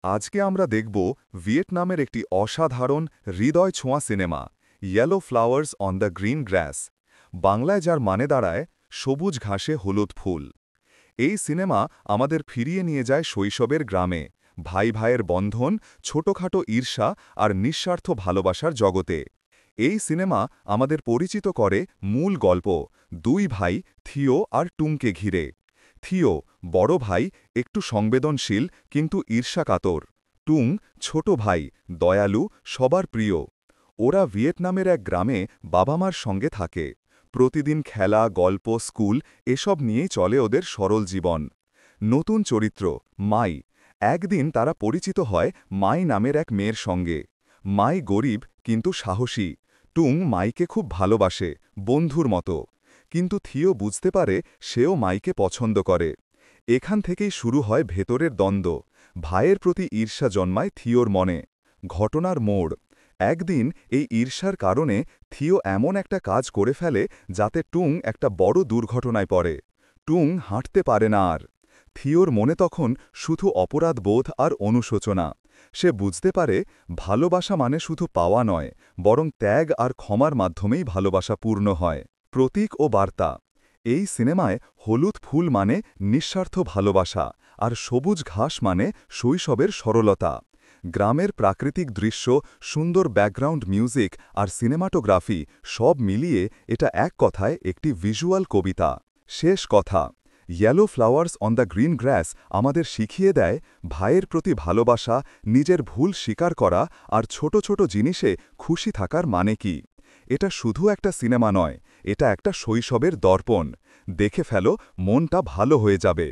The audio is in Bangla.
আজকে আমরা দেখব ভিয়েতনামের একটি অসাধারণ হৃদয় ছোঁয়া cinema yellow flowers on the green গ্রাস, বাংলায় যার মানে দাঁড়ায় সবুজ ঘাসে হলুদ ফুল। এই সিনেমা আমাদের ফিরিয়ে নিয়ে যায় শৈশবের গ্রামে, ভাই ভাইয়ের বন্ধন, ছোটখাটো ঈর্ষা আর নিঃস্বার্থ ভালোবাসার জগতে। এই সিনেমা আমাদের পরিচিত করে মূল গল্প, দুই ভাই থিও আর টুংকে ঘিরে। থিও বড় ভাই, একটু সংবেদনশীল কিন্তু ঈর্ষাকাতর। টুং ছোট ভাই, দয়ালু, সবার প্রিয়। ওরা ভিয়েতনামের এক গ্রামে বাবা মার সঙ্গে থাকে। প্রতিদিন খেলা, গল্প, স্কুল এসব নিয়েই চলে ওদের সরল জীবন। নতুন চরিত্র মাই। একদিন তারা পরিচিত হয় মাই নামের এক মেয়ের সঙ্গে। মাই গরিব কিন্তু সাহসী। টুং মাইকে খুব ভালোবাসে, বন্ধুর মতো। কিন্তু থিও বুঝতে পারে সেও মাইকে পছন্দ করে। এখান থেকেই শুরু হয় ভেতরের দ্বন্দ্ব। ভাইয়ের প্রতি ঈর্ষা জন্মায় থিওর মনে। ঘটনার মোড়। একদিন এই ঈর্ষার কারণে থিও এমন একটা কাজ করে ফেলে যাতে টুং একটা বড় দুর্ঘটনায় পড়ে। টুং হাঁটতে পারে না আর। থিওর মনে তখন শুধু অপরাধবোধ আর অনুশোচনা। সে বুঝতে পারে ভালোবাসা মানে শুধু পাওয়া নয়, বরং ত্যাগ আর ক্ষমার মাধ্যমেই ভালোবাসা পূর্ণ হয়। প্রতীক ও বার্তা। এই সিনেমায় হলুদ ফুল মানে নিঃস্বার্থ ভালোবাসা, আর সবুজ ঘাস মানে শৈশবের সরলতা। গ্রামের প্রাকৃতিক দৃশ্য, সুন্দর ব্যাকগ্রাউন্ড মিউজিক আর সিনেমাটোগ্রাফি সব মিলিয়ে এটা এক কথায় একটি ভিজুয়াল কবিতা। শেষ কথা, yellow flowers on the green গ্রাস আমাদের শিখিয়ে দেয় ভাইয়ের প্রতি ভালোবাসা, নিজের ভুল স্বীকার করা আর ছোট ছোট জিনিসে খুশি থাকার মানে কি। এটা শুধু একটা সিনেমা নয়, এটা একটা শৈশবের দর্পণ। দেখে ফেলো, মনটা ভালো হয়ে যাবে।